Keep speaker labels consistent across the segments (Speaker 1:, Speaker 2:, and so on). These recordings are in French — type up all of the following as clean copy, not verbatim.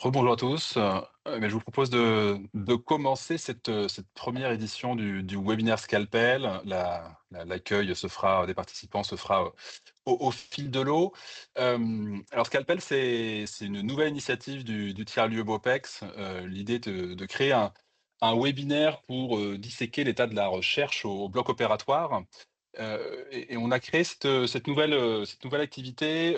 Speaker 1: Rebonjour à tous. Je vous propose de commencer cette première édition du webinaire Scalpel. L'accueil se fera des participants se fera au fil de l'eau. Alors Scalpel, c'est une nouvelle initiative du tiers-lieu BOPEX. L'idée de créer un webinaire pour disséquer l'état de la recherche au bloc opératoire. Et on a créé cette nouvelle activité,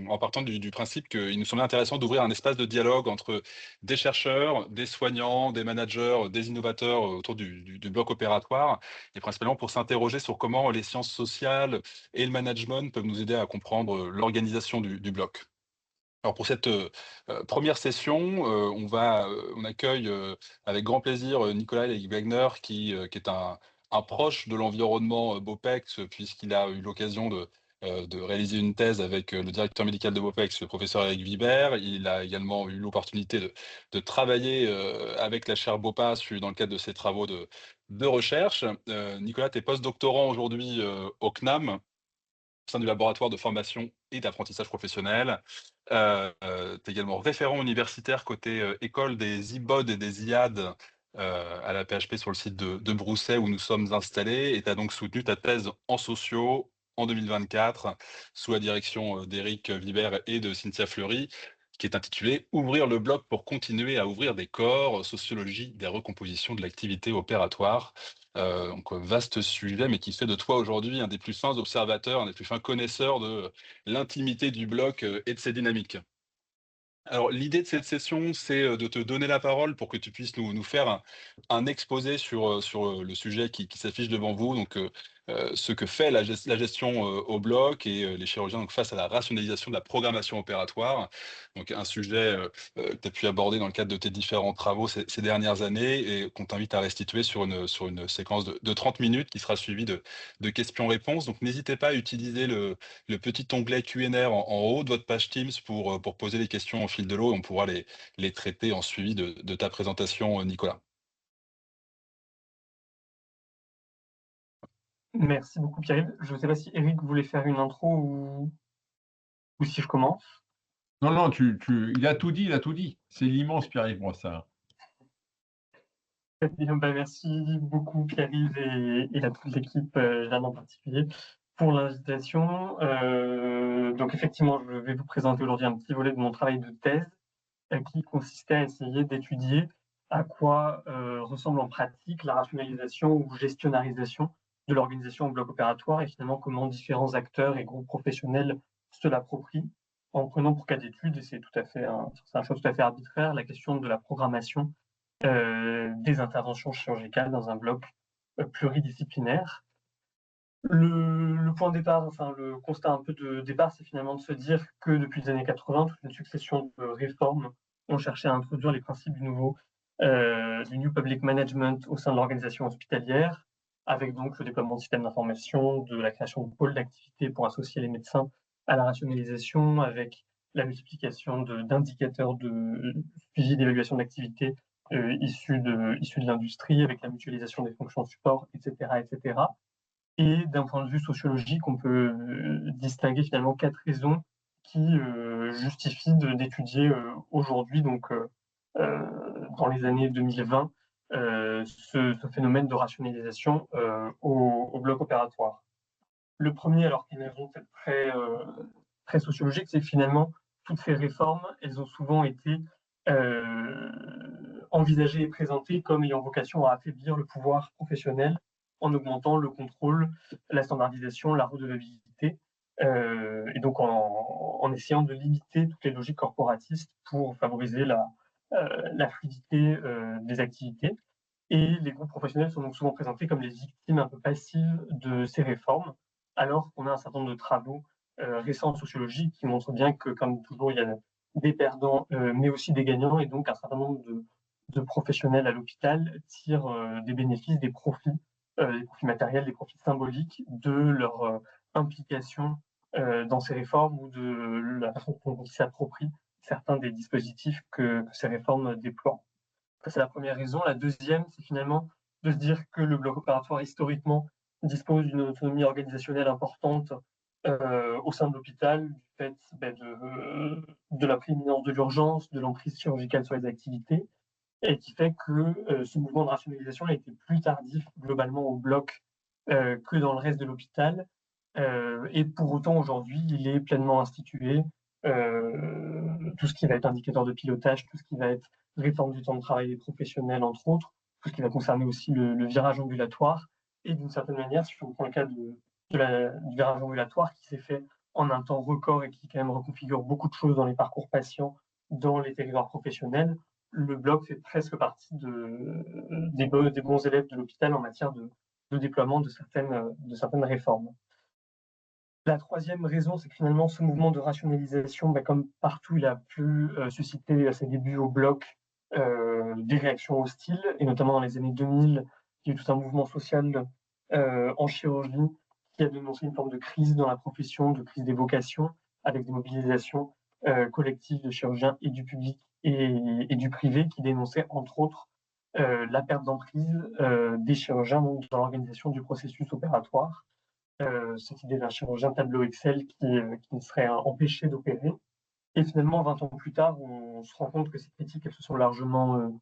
Speaker 1: en partant du principe qu'il nous semblait intéressant d'ouvrir un espace de dialogue entre des chercheurs, des soignants, des managers, des innovateurs, autour du bloc opératoire, et principalement pour s'interroger sur comment les sciences sociales et le management peuvent nous aider à comprendre, l'organisation du bloc. Alors pour cette, 1 session, on accueille, avec grand plaisir, Nicolas Wagner qui est un proche de l'environnement, BOPEX, puisqu'il a eu l'occasion de réaliser une thèse avec, le directeur médical de BOPEX, le professeur Eric Vibert. Il a également eu l'opportunité de travailler, avec la chaire BOPAS dans le cadre de ses travaux de recherche. Nicolas, tu es post-doctorant aujourd'hui, au CNAM, au sein du laboratoire de formation et d'apprentissage professionnel. Tu es également référent universitaire côté, école des IBOD et des IAD, à la PHP sur le site de Brousset où nous sommes installés, et tu as donc soutenu ta thèse en sociaux en 2024 sous la direction, d'Éric Vibert et de Cynthia Fleury, qui est intitulée «Ouvrir le bloc pour continuer à ouvrir des corps, sociologie des recompositions de l'activité opératoire». Vaste sujet, mais qui fait de toi aujourd'hui un des plus fins observateurs, un des plus fins connaisseurs de l'intimité du bloc, et de ses dynamiques. Alors, l'idée de cette session, c'est, de te donner la parole pour que tu puisses nous faire un exposé sur le sujet qui s'affiche devant vous. Ce que fait la gestion, au bloc, et les chirurgiens donc face à la rationalisation de la programmation opératoire. Donc un sujet, que tu as pu aborder dans le cadre de tes différents travaux ces dernières années, et qu'on t'invite à restituer sur une séquence de 30 minutes qui sera suivie de questions-réponses. Donc n'hésitez pas à utiliser le petit onglet Q&A en haut de votre page Teams pour poser les questions au fil de l'eau, et on pourra les traiter en suivi de ta présentation, Nicolas.
Speaker 2: Merci beaucoup Pierre-Yves. Je ne sais pas si Eric voulait faire une intro ou si je commence.
Speaker 3: Non, non, il a tout dit, il a tout dit. C'est l'immense Pierre-Yves Brossard.
Speaker 2: Eh bien, merci beaucoup Pierre-Yves et à toute l'équipe, Jeanne en particulier, pour l'invitation. Donc effectivement, je vais vous présenter aujourd'hui un petit volet de mon travail de thèse qui consistait à essayer d'étudier à quoi ressemble en pratique la rationalisation ou gestionnarisation de l'organisation au bloc opératoire, et finalement comment différents acteurs et groupes professionnels se l'approprient, en prenant pour cas d'étude, et c'est un choix tout à fait arbitraire, la question de la programmation des interventions chirurgicales dans un bloc pluridisciplinaire. Le point de départ, enfin le constat un peu de départ, c'est finalement de se dire que depuis les années 80, toute une succession de réformes ont cherché à introduire les principes du New Public Management au sein de l'organisation hospitalière, avec donc le déploiement de systèmes d'information, de la création de pôles d'activité pour associer les médecins à la rationalisation, avec la multiplication d'indicateurs de suivi d'évaluation d'activité issus de l'industrie, avec la mutualisation des fonctions de support, etc., etc. Et d'un point de vue sociologique, on peut distinguer finalement 4 raisons qui justifient d'étudier aujourd'hui, donc dans les années 2020, ce phénomène de rationalisation au bloc opératoire. Le premier, alors qui est une raison peut-être très sociologique, c'est que finalement, toutes ces réformes, elles ont souvent été envisagées et présentées comme ayant vocation à affaiblir le pouvoir professionnel en augmentant le contrôle, la standardisation, la redevabilité, et donc en essayant de limiter toutes les logiques corporatistes pour favoriser la fluidité des activités. Et les groupes professionnels sont donc souvent présentés comme les victimes un peu passives de ces réformes, alors qu'on a un certain nombre de travaux récents en sociologie qui montrent bien que, comme toujours, il y a des perdants, mais aussi des gagnants, et donc un certain nombre de professionnels à l'hôpital tirent des bénéfices, des profits matériels, des profits symboliques de leur implication dans ces réformes, ou de la façon dont ils s'approprient certains des dispositifs que ces réformes déploient. Ça, c'est la première raison. La deuxième, c'est finalement de se dire que le bloc opératoire, historiquement, dispose d'une autonomie organisationnelle importante au sein de l'hôpital, du fait de la prééminence de l'urgence, de l'emprise chirurgicale sur les activités, et qui fait que ce mouvement de rationalisation a été plus tardif globalement au bloc que dans le reste de l'hôpital. Et pour autant, aujourd'hui, il est pleinement institué. Tout ce qui va être indicateur de pilotage, tout ce qui va être réforme du temps de travail des professionnels, entre autres, tout ce qui va concerner aussi le virage ambulatoire. Et d'une certaine manière, si on prend le cas du virage ambulatoire qui s'est fait en un temps record et qui quand même reconfigure beaucoup de choses dans les parcours patients, dans les territoires professionnels, le bloc fait presque partie des bons élèves de l'hôpital en matière de déploiement de certaines réformes. La troisième raison, c'est que finalement, ce mouvement de rationalisation, comme partout, il a pu susciter à ses débuts au bloc des réactions hostiles, et notamment dans les années 2000, il y a eu tout un mouvement social en chirurgie qui a dénoncé une forme de crise dans la profession, de crise des vocations, avec des mobilisations collectives de chirurgiens et du public et du privé, qui dénonçaient entre autres la perte d'emprise des chirurgiens dans l'organisation du processus opératoire. Cette idée d'un chirurgien tableau Excel qui serait empêché d'opérer. Et finalement, 20 ans plus tard, on se rend compte que ces critiques elles se sont largement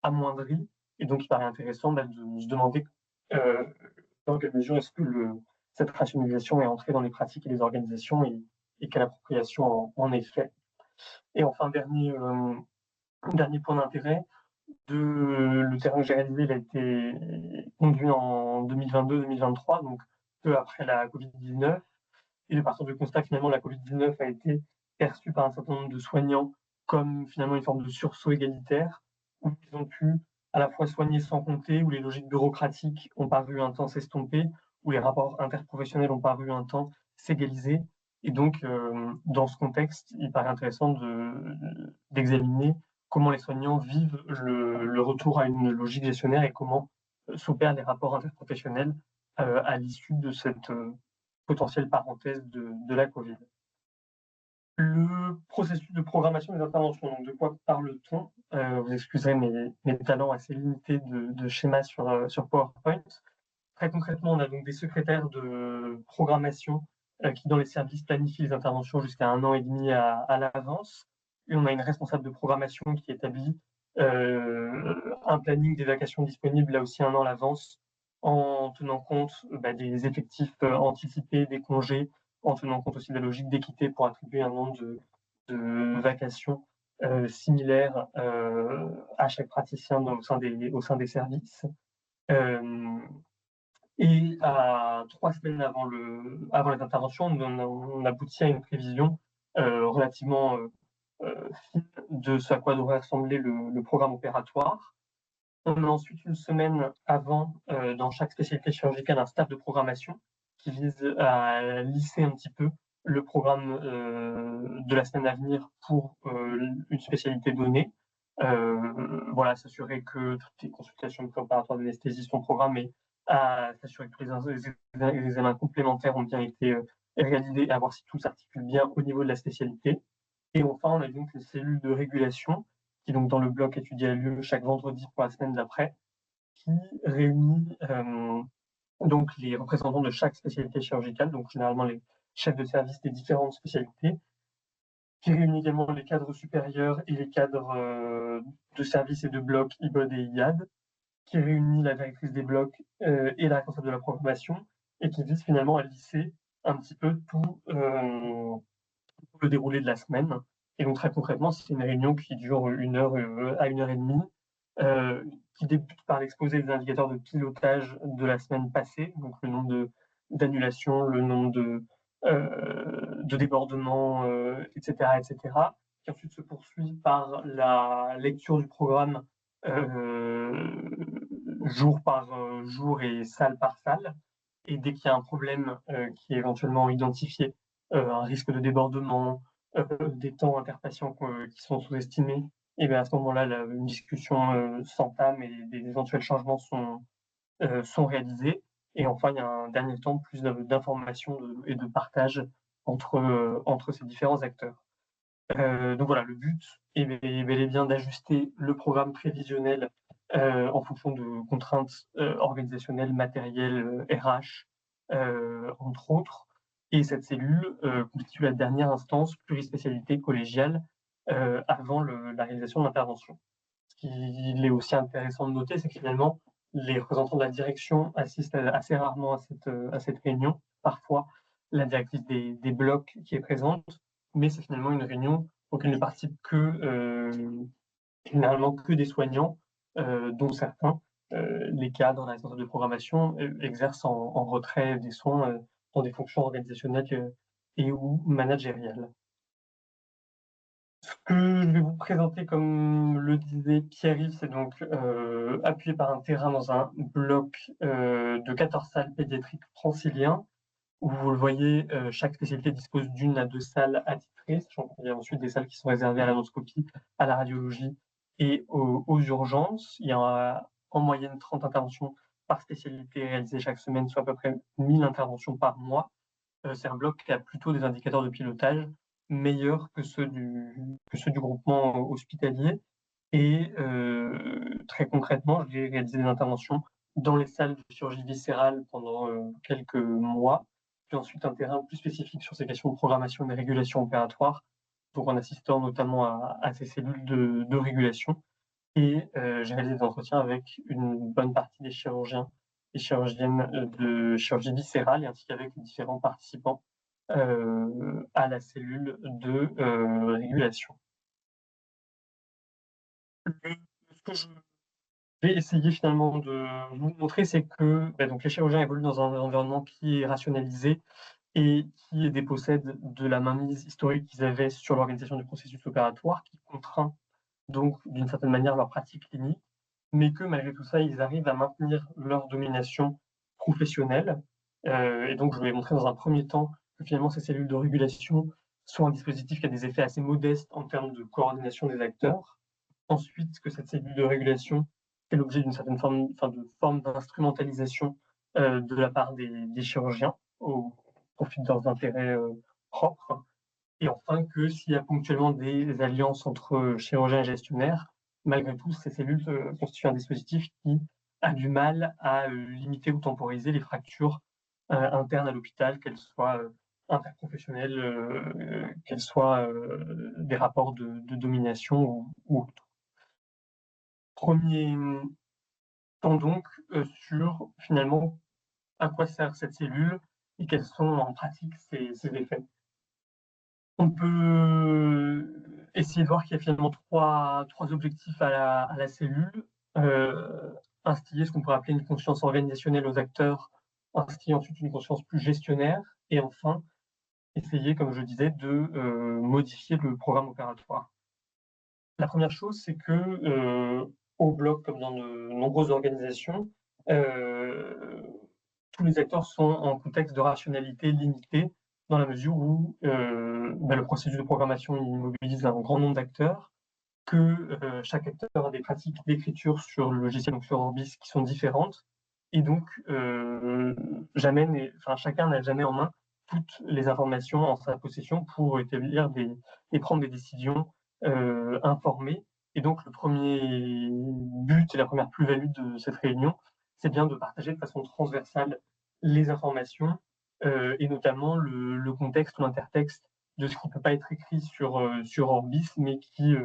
Speaker 2: amoindries. Et donc, il paraît intéressant de se demander dans quelle mesure est-ce que cette rationalisation est entrée dans les pratiques et les organisations et quelle appropriation en est faite. Et enfin, dernier point d'intérêt, le terrain que j'ai réalisé, il a été conduit en 2022-2023, donc peu après la Covid-19. Et de partir du constat que finalement la Covid-19 a été perçue par un certain nombre de soignants comme finalement une forme de sursaut égalitaire, où ils ont pu à la fois soigner sans compter, où les logiques bureaucratiques ont paru un temps s'estomper, où les rapports interprofessionnels ont paru un temps s'égaliser. Et donc, dans ce contexte, il paraît intéressant d'examiner comment les soignants vivent le retour à une logique gestionnaire et comment s'opèrent les rapports interprofessionnels à l'issue de cette potentielle parenthèse de la Covid. Le processus de programmation des interventions, donc de quoi parle-t-on? Vous excuserez mes talents assez limités de schéma sur PowerPoint. Très concrètement, on a donc des secrétaires de programmation qui, dans les services, planifient les interventions jusqu'à 1 an et demi à l'avance. Et on a une responsable de programmation qui établit un planning des vacations disponibles, là aussi 1 an à l'avance, en tenant compte des effectifs anticipés, des congés, en tenant compte aussi de la logique d'équité pour attribuer un nombre de vacations similaires à chaque praticien au sein des services. Et à 3 semaines avant les interventions, on aboutit à une prévision relativement fine de ce à quoi devrait ressembler le programme opératoire. On a ensuite une semaine avant, dans chaque spécialité chirurgicale, un staff de programmation qui vise à lisser un petit peu le programme de la semaine à venir pour une spécialité donnée. Voilà, s'assurer que toutes les consultations préparatoires d'anesthésie sont programmées, à s'assurer que tous les examens complémentaires ont bien été réalisés et à voir si tout s'articule bien au niveau de la spécialité. Et enfin, on a donc une cellule de régulation qui, donc, dans le bloc étudié, a lieu chaque vendredi pour la semaine d'après, qui réunit donc les représentants de chaque spécialité chirurgicale, donc généralement les chefs de service des différentes spécialités, qui réunit également les cadres supérieurs et les cadres de service et de bloc IBOD et IAD, qui réunit la directrice des blocs et la responsable de la programmation, et qui vise finalement à lisser un petit peu tout le déroulé de la semaine. Et donc très concrètement, c'est une réunion qui dure 1 heure à 1 heure et demie, qui débute par l'exposé des indicateurs de pilotage de la semaine passée, donc le nombre d'annulations, le nombre de débordements, etc., etc., qui ensuite se poursuit par la lecture du programme jour par jour et salle par salle. Et dès qu'il y a un problème qui est éventuellement identifié, un risque de débordement, des temps interpatients qui sont sous-estimés, et bien à ce moment-là, une discussion s'entame et des éventuels changements sont réalisés. Et enfin, il y a un dernier temps plus d'information et de partage entre ces différents acteurs. Donc voilà, le but est bel et bien d'ajuster le programme prévisionnel en fonction de contraintes organisationnelles, matérielles, RH, entre autres, Et cette cellule constitue la dernière instance plurispécialité collégiale avant la réalisation de l'intervention. Ce qu'il est aussi intéressant de noter, c'est que finalement, les représentants de la direction assistent assez rarement à cette réunion. Parfois, la directrice des blocs qui est présente, mais c'est finalement une réunion auquel ne participent généralement que des soignants, dont certains, les cadres, les responsables de programmation, exercent en retrait des soins dans des fonctions organisationnelles et ou managériales. Ce que je vais vous présenter, comme le disait Pierre-Yves, c'est donc appuyé par un terrain dans un bloc de 14 salles pédiatriques franciliens, où vous le voyez, chaque spécialité dispose d'1 à 2 salles attitrées, sachant qu'il y a ensuite des salles qui sont réservées à l'endoscopie, à la radiologie et aux urgences. Il y a en moyenne 30 interventions par spécialité réalisées chaque semaine, soit à peu près 1000 interventions par mois. C'est un bloc qui a plutôt des indicateurs de pilotage meilleurs que ceux du groupement hospitalier. Et très concrètement, j'ai réalisé des interventions dans les salles de chirurgie viscérale pendant quelques mois, puis ensuite un terrain plus spécifique sur ces questions de programmation et de régulation opératoire, donc en assistant notamment à ces cellules de régulation. Et j'ai réalisé des entretiens avec une bonne partie des chirurgiens et chirurgiennes de chirurgie viscérale, ainsi qu'avec les différents participants à la cellule de régulation. Ce que je vais essayer finalement de vous montrer, c'est que donc les chirurgiens évoluent dans un environnement qui est rationalisé et qui dépossède de la mainmise historique qu'ils avaient sur l'organisation du processus opératoire, qui contraint donc d'une certaine manière leur pratique clinique, mais que malgré tout ça, ils arrivent à maintenir leur domination professionnelle. Et donc je vais montrer dans un premier temps que finalement ces cellules de régulation sont un dispositif qui a des effets assez modestes en termes de coordination des acteurs. Ensuite, que cette cellule de régulation fait l'objet d'une certaine forme d'instrumentalisation de la part des chirurgiens au profit de leurs intérêts propres. Et enfin, que s'il y a ponctuellement des alliances entre chirurgiens et gestionnaires, malgré tout, ces cellules constituent un dispositif qui a du mal à limiter ou temporiser les fractures internes à l'hôpital, qu'elles soient interprofessionnelles, qu'elles soient des rapports de domination ou autres. Premier temps donc sur finalement à quoi sert cette cellule et quels sont en pratique ses effets. On peut essayer de voir qu'il y a finalement trois objectifs à la cellule. Instiller ce qu'on pourrait appeler une conscience organisationnelle aux acteurs, instiller ensuite une conscience plus gestionnaire, et enfin, essayer, comme je disais, de modifier le programme opératoire. La première chose, c'est que au bloc, comme dans de nombreuses organisations, tous les acteurs sont en contexte de rationalité limitée, dans la mesure où le processus de programmation mobilise un grand nombre d'acteurs, que chaque acteur a des pratiques d'écriture sur le logiciel, donc sur Orbis, qui sont différentes, et donc chacun n'a jamais en main toutes les informations en sa possession pour établir et prendre des décisions informées. Et donc le premier but et la première plus-value de cette réunion, c'est bien de partager de façon transversale les informations et notamment le contexte ou l'intertexte de ce qui ne peut pas être écrit sur Orbis, mais qui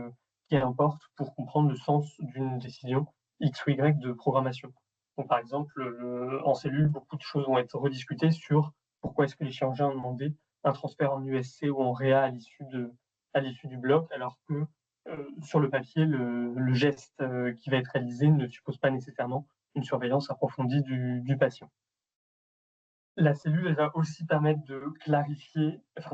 Speaker 2: importe pour comprendre le sens d'une décision X ou Y de programmation. Donc, par exemple, en cellule, beaucoup de choses vont être rediscutées sur pourquoi est-ce que les chirurgiens ont demandé un transfert en USC ou en réa à l'issue du bloc, alors que sur le papier, le geste qui va être réalisé ne suppose pas nécessairement une surveillance approfondie du patient. La cellule, elle va aussi permettre de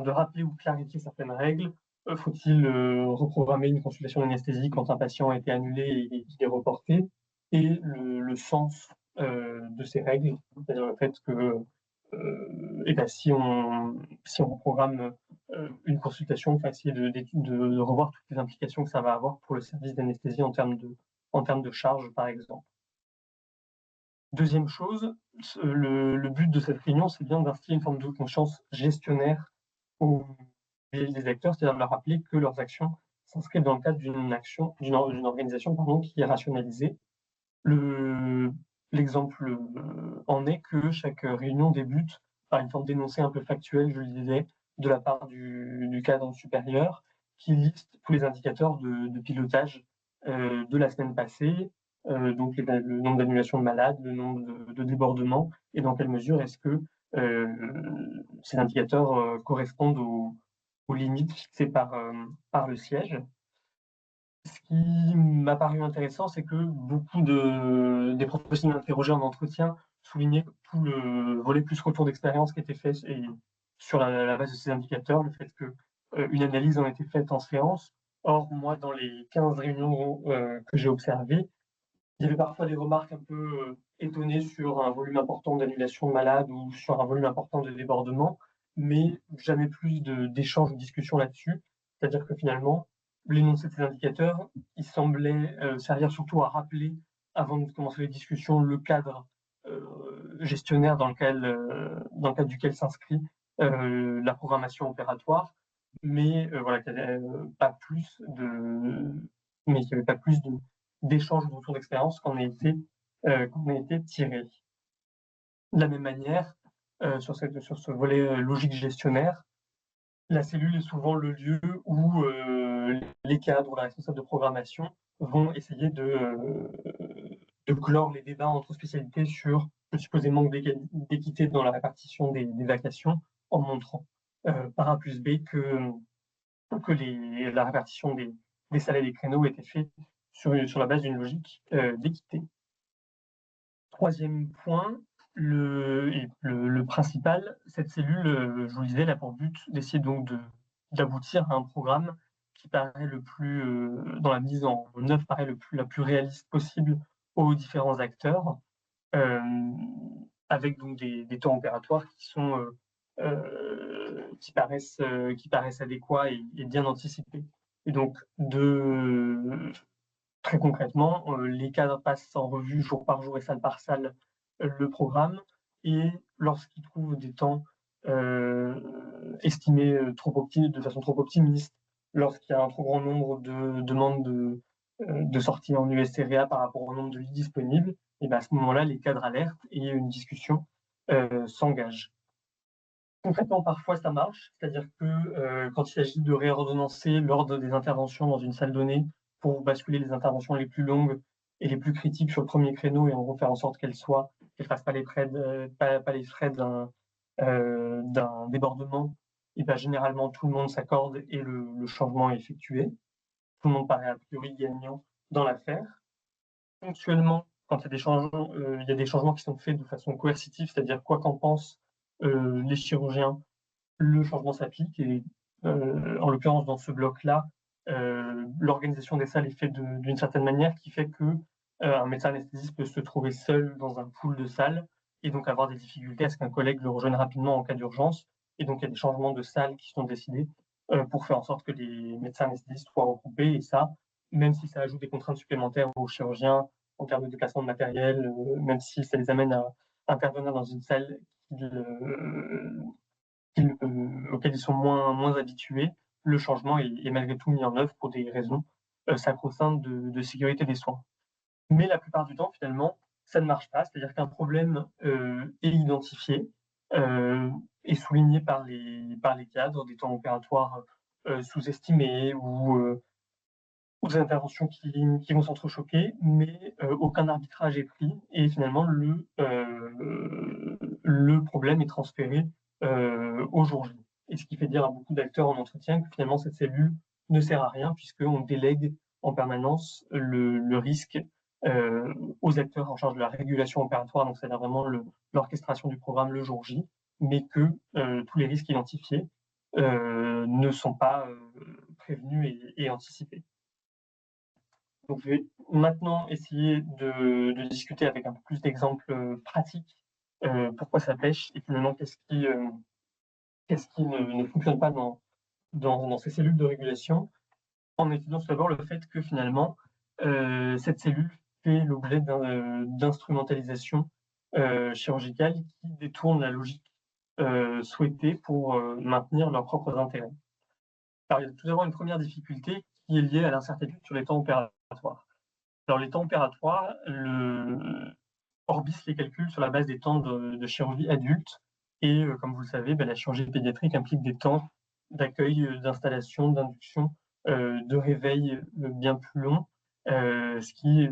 Speaker 2: rappeler ou clarifier certaines règles. Faut-il reprogrammer une consultation d'anesthésie quand un patient a été annulé et qu'il est reporté? Et le sens de ces règles, c'est-à-dire le fait que si on reprogramme une consultation, il faut essayer de revoir toutes les implications que ça va avoir pour le service d'anesthésie en termes de charge, par exemple. Deuxième chose, le but de cette réunion, c'est bien d'instiller une forme de conscience gestionnaire des acteurs, c'est-à-dire de leur rappeler que leurs actions s'inscrivent dans le cadre d'une organisation qui est rationalisée. L'exemple en est que chaque réunion débute par une forme d'énoncé un peu factuel, je le disais, de la part du cadre supérieur, qui liste tous les indicateurs de pilotage de la semaine passée, donc le nombre d'annulations de malades, le nombre de débordements, et dans quelle mesure est-ce que ces indicateurs correspondent aux limites fixées par le siège. Ce qui m'a paru intéressant, c'est que beaucoup des professionnels interrogés en entretien soulignaient tout le volet plus retour d'expérience qui était fait et sur la base de ces indicateurs, le fait qu'une analyse en était faite en séance. Or, moi, dans les 15 réunions que j'ai observées, il y avait parfois des remarques un peu étonnées sur un volume important d'annulation de malades ou sur un volume important de débordements, mais jamais plus d'échanges ou de discussions là-dessus. C'est-à-dire que finalement, l'énoncé de ces indicateurs, il semblait servir surtout à rappeler, avant de commencer les discussions, le cadre gestionnaire dans le cadre duquel s'inscrit la programmation opératoire, mais voilà, qu'il n'y avait pas plus d'échanges ou de retours d'expérience qu'en a été tiré. De la même manière, sur ce volet logique gestionnaire, la cellule est souvent le lieu où les cadres ou la responsable de programmation vont essayer de clore les débats entre spécialités sur le supposé manque d'équité dans la répartition des vacations, en montrant par A plus B que la répartition des salles et des créneaux était faite sur la base d'une logique d'équité. Troisième point, le principal, cette cellule, je vous le disais, elle a pour but d'essayer donc d'aboutir à un programme qui paraît le plus, dans la mise en œuvre, paraît la plus réaliste possible aux différents acteurs, avec donc des temps opératoires qui paraissent adéquats et bien anticipés. Et donc, très concrètement, les cadres passent en revue jour par jour et salle par salle le programme, et lorsqu'ils trouvent des temps estimés de façon trop optimiste, lorsqu'il y a un trop grand nombre de demandes de sortie en USCRA par rapport au nombre de lits disponibles, et bien à ce moment-là, les cadres alertent et une discussion s'engage. Concrètement, parfois ça marche, c'est-à-dire que quand il s'agit de réordonnancer l'ordre des interventions dans une salle donnée pour basculer les interventions les plus longues et les plus critiques sur le premier créneau et en gros faire en sorte qu'elles ne fassent pas les frais d'un débordement, et bien généralement tout le monde s'accorde et le changement est effectué. Tout le monde paraît a priori gagnant dans l'affaire. Ponctuellement, quand il y a des changements qui sont faits de façon coercitive, c'est-à-dire quoi qu'en pensent les chirurgiens, le changement s'applique, et en l'occurrence dans ce bloc-là, l'organisation des salles est faite d'une certaine manière qui fait que un médecin anesthésiste peut se trouver seul dans un pool de salles et donc avoir des difficultés à ce qu'un collègue le rejoigne rapidement en cas d'urgence. Et donc il y a des changements de salles qui sont décidés pour faire en sorte que les médecins anesthésistes soient regroupés, et ça, même si ça ajoute des contraintes supplémentaires aux chirurgiens en termes de déplacement de matériel, même si ça les amène à intervenir dans une salle auxquels ils sont moins habitués, le changement est malgré tout mis en œuvre pour des raisons sacro-saintes de sécurité des soins. Mais la plupart du temps, finalement, ça ne marche pas, c'est-à-dire qu'un problème est identifié, est souligné par les cadres, des temps opératoires sous-estimés ou des interventions qui vont s'entrechoquer, mais aucun arbitrage est pris, et finalement le problème est transféré au jour J. Et ce qui fait dire à beaucoup d'acteurs en entretien que finalement cette cellule ne sert à rien, puisqu'on délègue en permanence le risque aux acteurs en charge de la régulation opératoire, donc c'est-à-dire vraiment l'orchestration du programme le jour J, mais que tous les risques identifiés ne sont pas prévenus et anticipés. Donc, je vais maintenant essayer de discuter avec un peu plus d'exemples pratiques pourquoi ça pêche et finalement qu'est-ce qui ne fonctionne pas dans ces cellules de régulation, en étudiant tout d'abord le fait que finalement cette cellule fait l'objet d'instrumentalisation chirurgicale qui détourne la logique souhaitée pour maintenir leurs propres intérêts. Alors, il y a tout d'abord une première difficulté qui est liée à l'incertitude sur les temps opératoires. Alors, les temps opératoires, Orbis les calcule sur la base des temps de chirurgie adulte, Et comme vous le savez, la chirurgie pédiatrique implique des temps d'accueil, d'installation, d'induction, de réveil bien plus longs, ce qui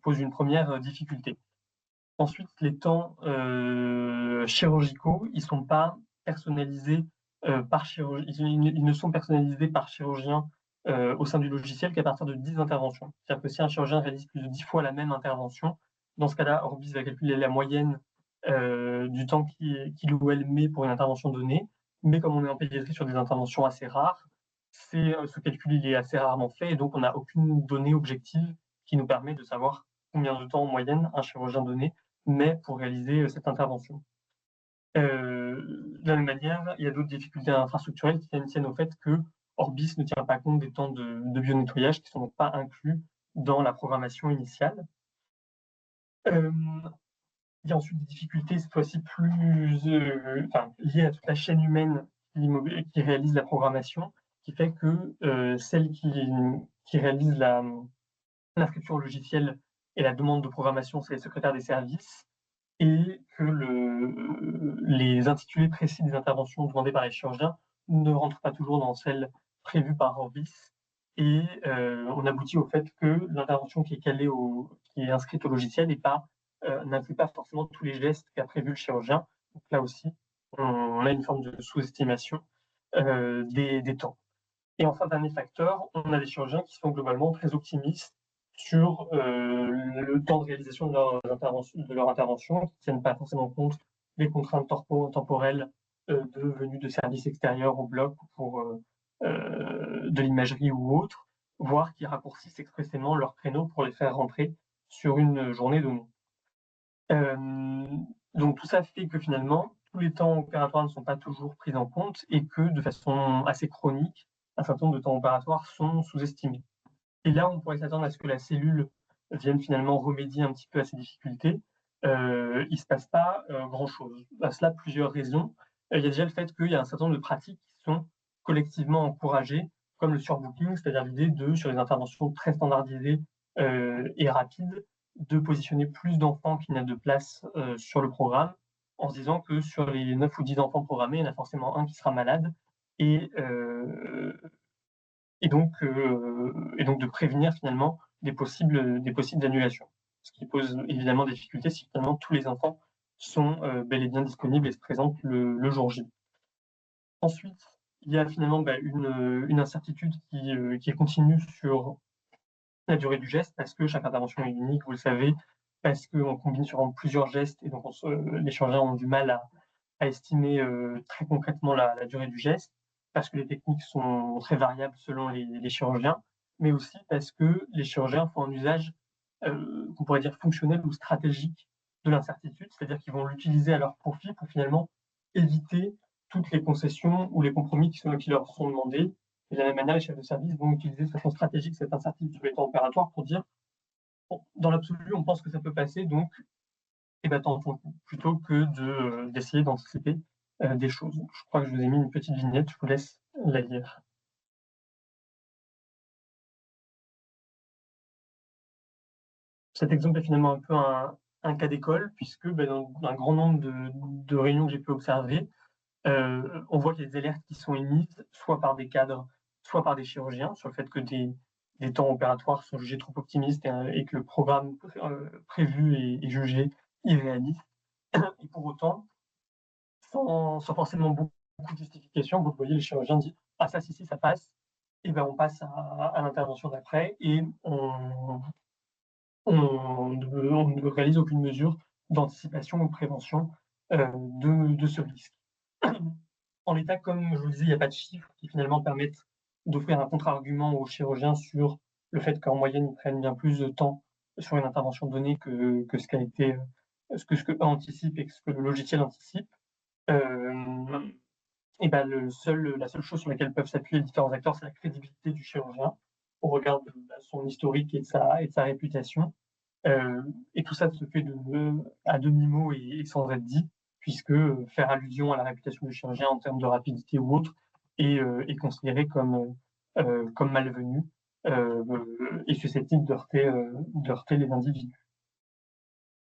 Speaker 2: pose une première difficulté. Ensuite, les temps chirurgicaux, ils sont pas personnalisés par chirurgien, ils ne sont personnalisés par chirurgien au sein du logiciel qu'à partir de 10 interventions. C'est-à-dire que si un chirurgien réalise plus de 10 fois la même intervention, dans ce cas-là, Orbis va calculer la moyenne du temps qu'il ou elle met pour une intervention donnée. Mais comme on est en pédiatrie sur des interventions assez rares, ce calcul il est assez rarement fait et donc on n'a aucune donnée objective qui nous permet de savoir combien de temps en moyenne un chirurgien donné met pour réaliser cette intervention. De la même manière, il y a d'autres difficultés infrastructurelles qui tiennent au fait que Orbis ne tient pas compte des temps de bionettoyage qui ne sont donc pas inclus dans la programmation initiale. Il y a ensuite des difficultés, cette fois-ci plus liées à toute la chaîne humaine qui réalise la programmation, qui fait que celle qui réalise l'inscription au logiciel et la demande de programmation, c'est les secrétaires des services, et que les intitulés précis des interventions demandées par les chirurgiens ne rentrent pas toujours dans celles prévues par Orbis. Et on aboutit au fait que l'intervention qui est inscrite au logiciel n'inclut pas forcément tous les gestes qu'a prévu le chirurgien. Donc là aussi, on a une forme de sous-estimation des temps. Et enfin, dernier facteur, on a des chirurgiens qui sont globalement très optimistes sur le temps de réalisation de leur intervention, qui ne tiennent pas forcément compte des contraintes temporelles de venue de services extérieurs au bloc pour de l'imagerie ou autre, voire qui raccourcissent expressément leurs créneaux pour les faire rentrer sur une journée donnée. Donc tout ça fait que finalement, tous les temps opératoires ne sont pas toujours pris en compte et que de façon assez chronique, un certain nombre de temps opératoires sont sous-estimés. Et là, on pourrait s'attendre à ce que la cellule vienne finalement remédier un petit peu à ces difficultés. Il ne se passe pas grand-chose. À cela, plusieurs raisons. Il y a déjà le fait qu'il y a un certain nombre de pratiques qui sont collectivement encouragées, comme le surbooking, c'est-à-dire l'idée de, sur les interventions très standardisées et rapides, de positionner plus d'enfants qu'il n'y a de place sur le programme, en se disant que sur les 9 ou 10 enfants programmés, il y en a forcément un qui sera malade, et donc de prévenir finalement des possibles annulations. Ce qui pose évidemment des difficultés si finalement tous les enfants sont bel et bien disponibles et se présentent le jour J. Ensuite, il y a finalement une incertitude qui est continue sur la durée du geste, parce que chaque intervention est unique, vous le savez, parce qu'on combine souvent plusieurs gestes, et donc les chirurgiens ont du mal à estimer très concrètement la durée du geste, parce que les techniques sont très variables selon les chirurgiens, mais aussi parce que les chirurgiens font un usage qu'on pourrait dire fonctionnel ou stratégique de l'incertitude, c'est-à-dire qu'ils vont l'utiliser à leur profit pour finalement éviter toutes les concessions ou les compromis qui leur sont demandés. Et de la même manière, les chefs de service vont utiliser de façon stratégique cette incertitude sur les temps opératoires pour dire, bon, dans l'absolu, on pense que ça peut passer, donc tentons plutôt que d'essayer d'anticiper des choses. Je crois que je vous ai mis une petite vignette, je vous laisse la lire. Cet exemple est finalement un peu un cas d'école, puisque dans un grand nombre de réunions que j'ai pu observer, on voit qu'il y a des alertes qui sont émises, soit par des cadres, soit par des chirurgiens, sur le fait que des temps opératoires sont jugés trop optimistes et que le programme prévu est jugé irréaliste. Et pour autant, sans forcément beaucoup de justification, vous voyez, le chirurgien dit « Ah ça, si, ça passe », et on passe à l'intervention d'après et on ne réalise aucune mesure d'anticipation ou de prévention de ce risque. En l'état, comme je vous le disais, il n'y a pas de chiffres qui finalement permettent d'offrir un contre-argument aux chirurgiens sur le fait qu'en moyenne, ils prennent bien plus de temps sur une intervention donnée que ce qu'a été, ce que eux anticipent et ce que le logiciel anticipe. La seule chose sur laquelle peuvent s'appuyer les différents acteurs, c'est la crédibilité du chirurgien au regard de son historique et de sa réputation. Et tout ça se fait à demi-mot et sans être dit, puisque faire allusion à la réputation du chirurgien en termes de rapidité ou autre est considéré comme malvenu et susceptible de heurter les individus.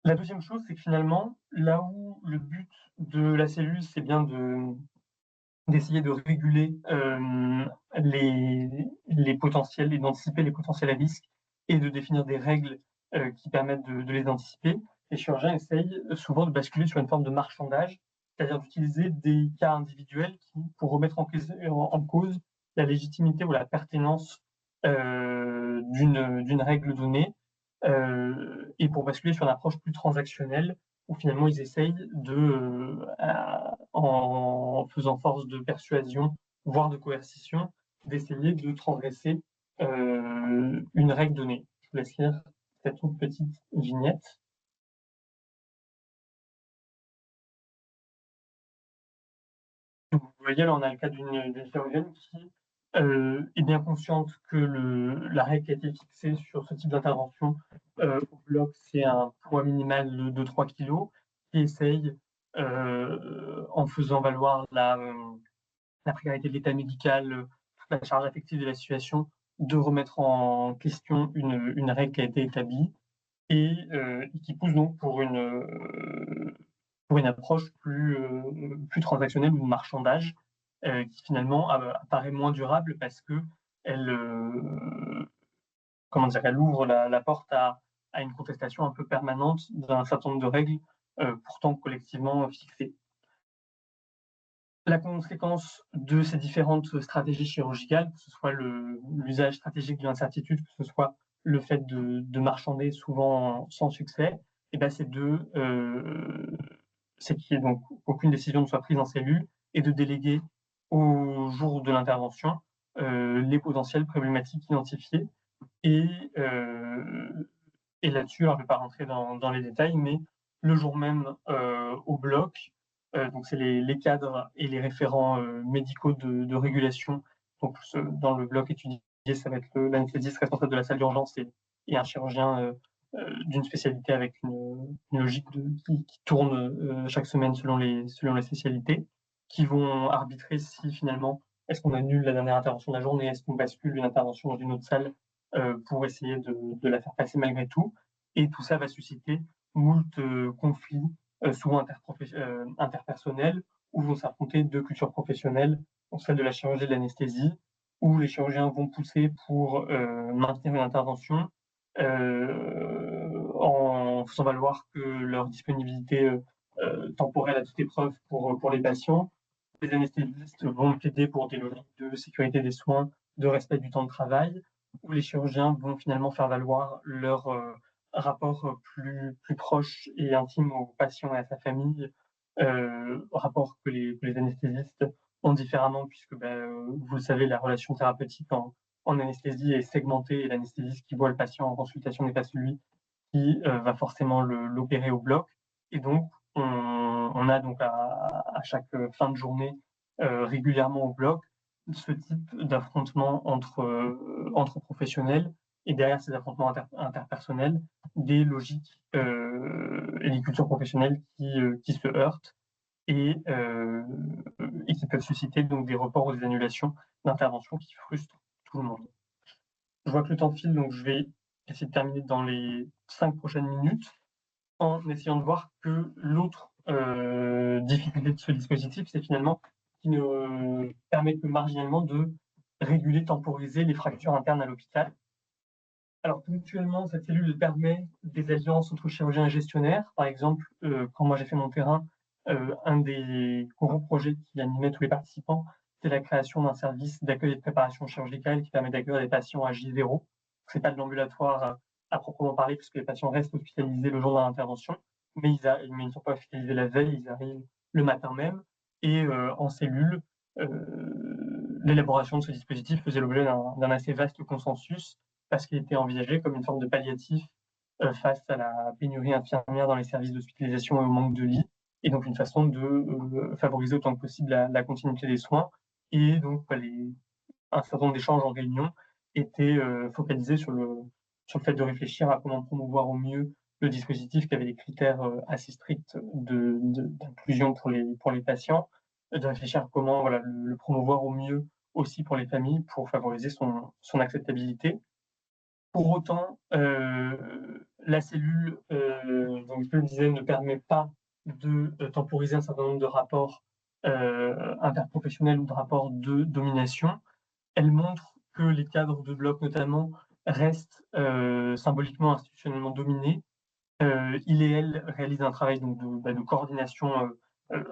Speaker 2: La deuxième chose, c'est que finalement, là où le but de la cellule, c'est bien d'essayer de réguler les potentiels et d'anticiper les potentiels risques et de définir des règles qui permettent de les anticiper, les chirurgiens essayent souvent de basculer sur une forme de marchandage, c'est-à-dire d'utiliser des cas individuels pour remettre en cause la légitimité ou la pertinence d'une règle donnée et pour basculer sur une approche plus transactionnelle où finalement ils essayent en faisant force de persuasion, voire de coercition, d'essayer de transgresser une règle donnée. Je vous laisse lire cette toute petite vignette. Donc, vous voyez, là, on a le cas d'une chirurgienne qui est bien consciente que la règle qui a été fixée sur ce type d'intervention au bloc, c'est un poids minimal de 3 kg, qui essaye, en faisant valoir la précarité de l'état médical, toute la charge affective de la situation, de remettre en question une règle qui a été établie et qui pousse donc pour une approche plus transactionnelle ou de marchandage qui finalement apparaît moins durable parce que elle ouvre la porte à une contestation un peu permanente d'un certain nombre de règles pourtant collectivement fixées. La conséquence de ces différentes stratégies chirurgicales, que ce soit l'usage stratégique de l'incertitude, que ce soit le fait de marchander souvent sans succès, et ben c'est qu'il n'y ait donc aucune décision ne soit prise en cellule et de déléguer au jour de l'intervention les potentielles problématiques identifiées. Et là-dessus, je ne vais pas rentrer dans les détails, mais le jour même au bloc, donc c'est les cadres et les référents médicaux de régulation. Donc dans le bloc étudié, ça va être l'anesthésiste responsable de la salle d'urgence et un chirurgien d'une spécialité avec une logique qui tourne chaque semaine selon les spécialités, qui vont arbitrer si finalement est-ce qu'on annule la dernière intervention de la journée, est-ce qu'on bascule une intervention dans une autre salle pour essayer de la faire passer malgré tout. Et tout ça va susciter moult conflits, souvent interpersonnels, où vont s'affronter deux cultures professionnelles, celle de la chirurgie et de l'anesthésie, où les chirurgiens vont pousser pour maintenir une intervention en faisant valoir que leur disponibilité temporelle à toute épreuve pour les patients. Les anesthésistes vont plaider pour des logiques de sécurité des soins, de respect du temps de travail, où les chirurgiens vont finalement faire valoir leur rapport plus proche et intime au patient et à sa famille, rapport que les anesthésistes ont différemment, puisque vous le savez, la relation thérapeutique en anesthésie est segmentée et l'anesthésiste qui voit le patient en consultation n'est pas celui qui va forcément l'opérer au bloc. Et donc, on a donc à chaque fin de journée régulièrement au bloc ce type d'affrontement entre professionnels et derrière ces affrontements interpersonnels, des logiques et des cultures professionnelles qui se heurtent et qui peuvent susciter donc des reports ou des annulations d'interventions qui frustrent tout le monde. Je vois que le temps file, donc je vais essayer de terminer dans les 5 prochaines minutes en essayant de voir que l'autre difficulté de ce dispositif, c'est finalement qu'il ne permet que marginalement de réguler, temporiser les fractures internes à l'hôpital. Alors, ponctuellement, cette cellule permet des alliances entre chirurgiens et gestionnaires. Par exemple, quand moi j'ai fait mon terrain, un des gros projets qui animait tous les participants, c'est la création d'un service d'accueil et de préparation chirurgicale qui permet d'accueillir des patients à J0. Ce n'est pas de l'ambulatoire à proprement parler, puisque les patients restent hospitalisés le jour de l'intervention, mais ils ne sont pas hospitalisés la veille, ils arrivent le matin même. Et en cellule, l'élaboration de ce dispositif faisait l'objet d'un assez vaste consensus, parce qu'il était envisagé comme une forme de palliatif face à la pénurie infirmière dans les services d'hospitalisation et au manque de lits, et donc une façon de favoriser autant que possible la continuité des soins. Et donc un certain nombre d'échanges en réunion étaient focalisés sur le fait de réfléchir à comment promouvoir au mieux le dispositif qui avait des critères assez stricts d'inclusion pour les patients, de réfléchir à comment le promouvoir au mieux aussi pour les familles pour favoriser son acceptabilité. Pour autant, la cellule, donc je le disais, ne permet pas de temporiser un certain nombre de rapports interprofessionnels ou de rapports de domination. Elle montre que les cadres de bloc, notamment, restent symboliquement, institutionnellement dominés. Il et elle réalisent un travail donc, de coordination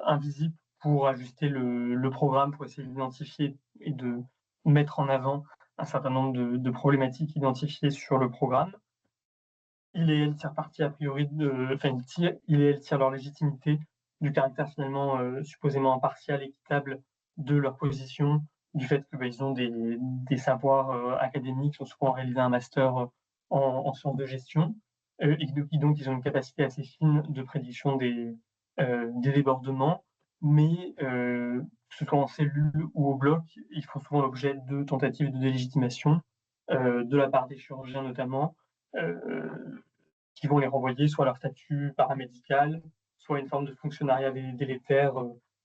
Speaker 2: invisible pour ajuster le programme, pour essayer d'identifier et de mettre en avant un certain nombre de problématiques identifiées sur le programme. Il et elle tirent parti a priori il et elle tirent leur légitimité du caractère finalement supposément impartial, équitable de leur position, du fait que ils ont des savoirs académiques, ont souvent réalisé un master en sciences de gestion, et donc ils ont une capacité assez fine de prédiction des débordements, mais que ce soit en cellule ou au bloc, ils font souvent l'objet de tentatives de délégitimation de la part des chirurgiens notamment, qui vont les renvoyer soit à leur statut paramédical, soit à une forme de fonctionnariat délétère.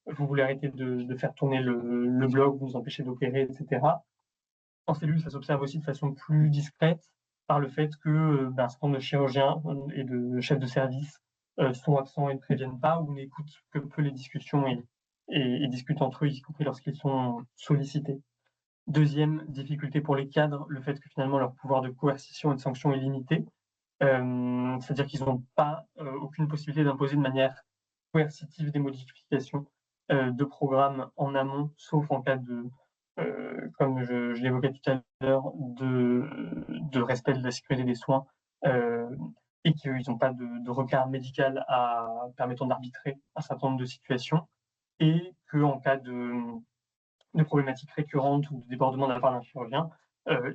Speaker 2: Vous voulez arrêter de faire tourner le blog, vous empêchez d'opérer, etc. En cellule, ça s'observe aussi de façon plus discrète par le fait que un certain nombre de chirurgiens et de chefs de service sont absents et ne préviennent pas ou n'écoutent que peu les discussions et discutent entre eux, y compris lorsqu'ils sont sollicités. Deuxième difficulté pour les cadres, le fait que finalement leur pouvoir de coercition et de sanction est limité. C'est-à-dire qu'ils n'ont pas aucune possibilité d'imposer de manière coercitive des modifications de programme en amont, sauf en cas de, comme je l'évoquais tout à l'heure, de respect de la sécurité des soins et qu'ils n'ont pas de regard médical permettant d'arbitrer un certain nombre de situations et qu'en cas de problématiques récurrentes ou de débordement de la part d'un chirurgien,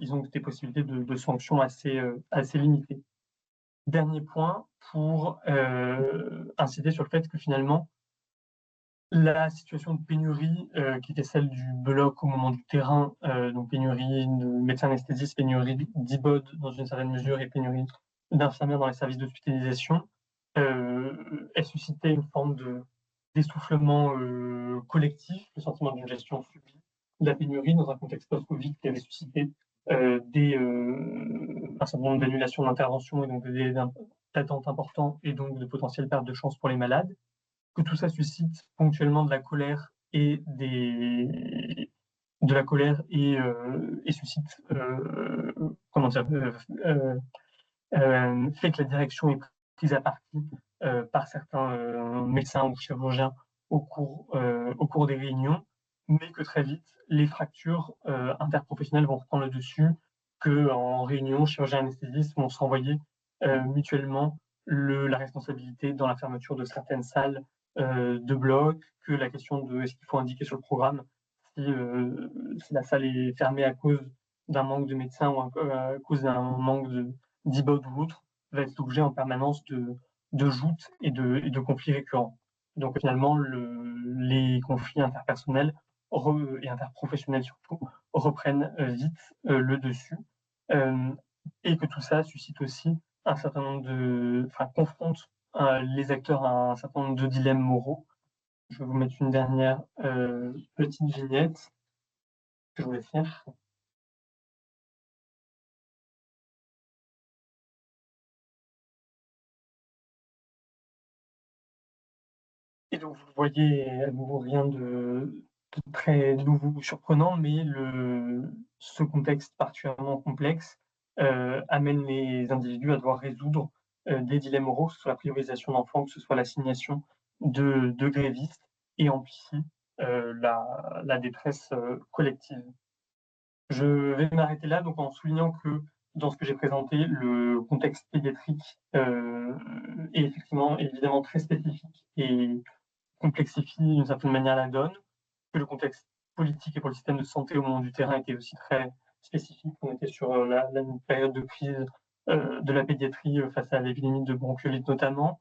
Speaker 2: ils ont des possibilités de sanctions assez limitées. Dernier point pour inciter sur le fait que finalement, la situation de pénurie qui était celle du bloc au moment du terrain, donc pénurie de médecins anesthésistes, pénurie d'IBOD dans une certaine mesure et pénurie d'infirmières dans les services d'hospitalisation, elle suscitait une forme d'essoufflement collectif, le sentiment d'une gestion subie de la pénurie dans un contexte post-Covid qui avait suscité un certain nombre d'annulations d'interventions et donc des délais d'attente importants et donc de potentielles pertes de chance pour les malades, que tout ça suscite ponctuellement de la colère et suscite fait que la direction est prise à partie par certains médecins ou chirurgiens au cours des réunions, mais que très vite, les fractures interprofessionnelles vont reprendre le dessus, qu'en réunion, chirurgiens anesthésistes vont se renvoyer mutuellement la responsabilité dans la fermeture de certaines salles de bloc, que la question de est-ce qu'il faut indiquer sur le programme si la salle est fermée à cause d'un manque de médecins ou à cause d'un manque d'IBOD ou autre, va être l'objet en permanence de joutes et de conflits récurrents. Donc finalement, les conflits interpersonnels et interprofessionnels surtout reprennent vite le dessus et que tout ça suscite aussi un certain nombre confronte les acteurs à un certain nombre de dilemmes moraux. Je vais vous mettre une dernière petite vignette que je vais faire. Et donc, vous voyez à nouveau rien de très nouveau ou surprenant, mais ce contexte particulièrement complexe amène les individus à devoir résoudre des dilemmes moraux, que ce soit la priorisation d'enfants, que ce soit l'assignation de grévistes, et amplifie la détresse collective. Je vais m'arrêter là donc en soulignant que dans ce que j'ai présenté, le contexte pédiatrique est effectivement évidemment très spécifique et complexifie d'une certaine manière la donne, que le contexte politique et pour le système de santé au moment du terrain était aussi très spécifique. On était sur la période de crise de la pédiatrie face à l'épidémie de bronchiolite notamment,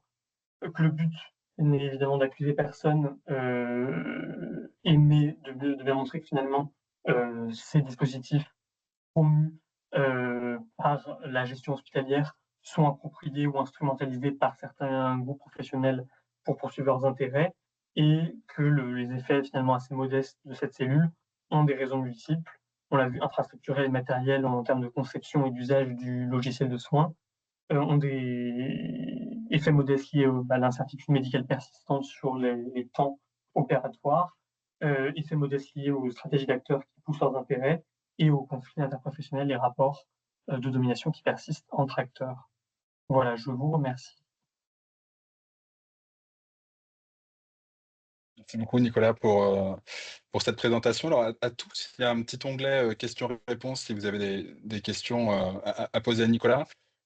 Speaker 2: que le but n'est évidemment d'accuser personne, mais de bien montrer que finalement ces dispositifs promus par la gestion hospitalière sont appropriés ou instrumentalisés par certains groupes professionnels pour poursuivre leurs intérêts et que les effets finalement assez modestes de cette cellule ont des raisons multiples on l'a vu, infrastructurels et matériels en termes de conception et d'usage du logiciel de soins, ont des effets modestes liés à l'incertitude médicale persistante sur les temps opératoires, effets modestes liés aux stratégies d'acteurs qui poussent leurs intérêts et aux conflits interprofessionnels et rapports de domination qui persistent entre acteurs. Voilà, je vous remercie.
Speaker 1: Merci beaucoup Nicolas pour cette présentation. Alors à tous, il y a un petit onglet questions-réponses si vous avez des questions à poser à Nicolas.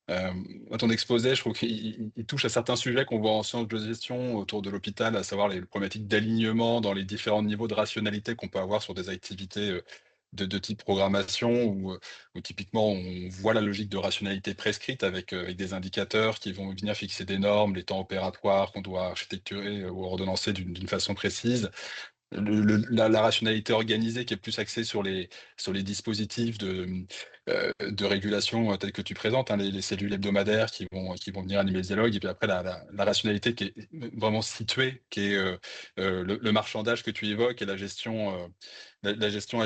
Speaker 1: À ton exposé, je trouve qu'il touche à certains sujets qu'on voit en sciences de gestion autour de l'hôpital, à savoir les problématiques d'alignement dans les différents niveaux de rationalité qu'on peut avoir sur des activités de type programmation, où typiquement on voit la logique de rationalité prescrite avec des indicateurs qui vont venir fixer des normes, les temps opératoires qu'on doit architecturer ou ordonnancer d'une façon précise. La rationalité organisée qui est plus axée sur les dispositifs de régulation tels que tu présentes, hein, les cellules hebdomadaires qui vont venir animer le dialogue, et puis après la rationalité qui est vraiment située, qui est le marchandage que tu évoques et la gestion à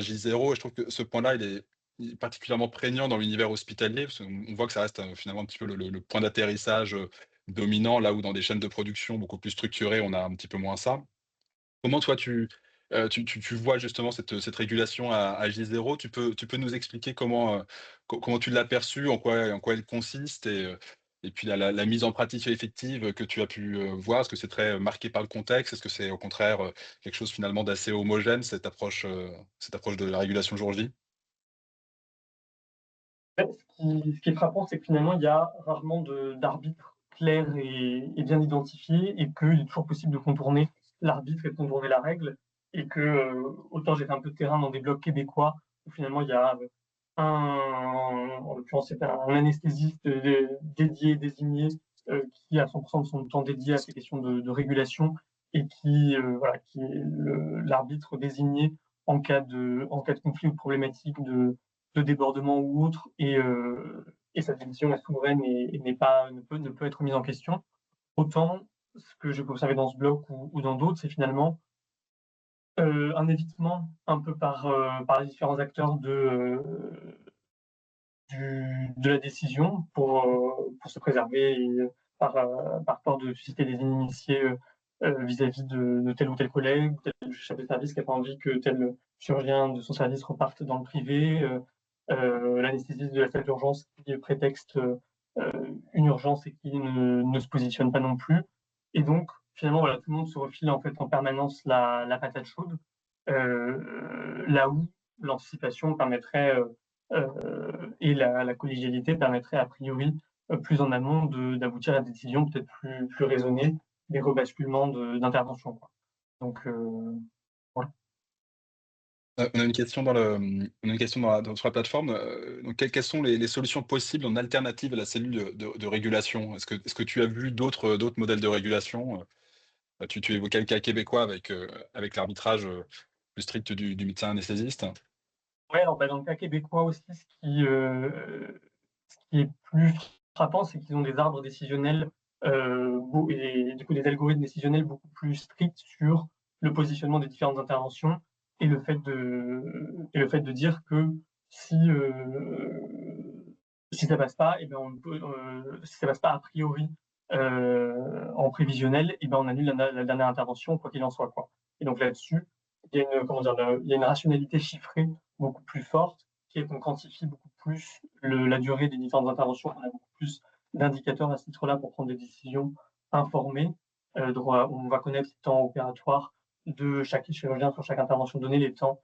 Speaker 1: J0. Et je trouve que ce point-là, il est particulièrement prégnant dans l'univers hospitalier, parce qu'on voit que ça reste finalement un petit peu le point d'atterrissage dominant, là où dans des chaînes de production beaucoup plus structurées, on a un petit peu moins ça. Comment toi tu vois justement cette régulation à J0? Tu peux nous expliquer comment tu l'as perçue, en quoi elle consiste et puis la mise en pratique effective que tu as pu, voir? Est-ce que c'est très marqué par le contexte? Est-ce que c'est au contraire, quelque chose finalement d'assez homogène, cette approche de la régulation jour J?
Speaker 2: Ce qui est frappant, c'est que finalement, il y a rarement d'arbitre clair et bien identifié, et qu'il est toujours possible de contourner l'arbitre et de contourner la règle, et que autant j'ai fait un peu de terrain dans des blocs québécois où finalement il y a en l'occurrence c'est un anesthésiste dédié, désigné, qui a 100% de son temps dédié à ces questions de régulation, et voilà, qui est l'arbitre désigné en cas de conflit ou de problématique de débordement ou autre, et sa décision est souveraine et ne peut être mise en question. Autant, ce que j'ai observé dans ce bloc ou dans d'autres, c'est finalement un évitement un peu par les différents acteurs de la décision pour se préserver, et par peur de susciter des initiés vis-à-vis de tel ou tel collègue, ou tel chef de service qui n'a pas envie que tel chirurgien de son service reparte dans le privé, l'anesthésiste de la salle d'urgence qui prétexte une urgence et qui ne se positionne pas non plus. Et donc, finalement, voilà, tout le monde se refile en fait en permanence la patate chaude, là où l'anticipation permettrait et la collégialité permettrait a priori plus en amont d'aboutir à des décisions peut-être plus raisonnées, des rebasculements d'intervention. Donc, voilà.
Speaker 1: On a une question sur la plateforme. Donc quelles sont les solutions possibles en alternative à la cellule de régulation? Est-ce que tu as vu d'autres modèles de régulation? Tu évoquais le cas québécois avec l'arbitrage plus strict du médecin anesthésiste.
Speaker 2: Ouais, alors dans le cas québécois aussi, ce qui est plus frappant, c'est qu'ils ont des arbres décisionnels et du coup des algorithmes décisionnels beaucoup plus stricts sur le positionnement des différentes interventions, et le fait de dire que si si ça passe pas, et ben si ça passe pas a priori en prévisionnel, et ben on annule la dernière intervention quoi qu'il en soit, quoi. Et donc là-dessus, il y a une comment dire, il y a une rationalité chiffrée beaucoup plus forte, qui est qu'on quantifie beaucoup plus la durée des différentes interventions, on a beaucoup plus d'indicateurs à ce titre-là pour prendre des décisions informées. On va connaître les temps opératoires de chaque chirurgien sur chaque intervention donnée, les temps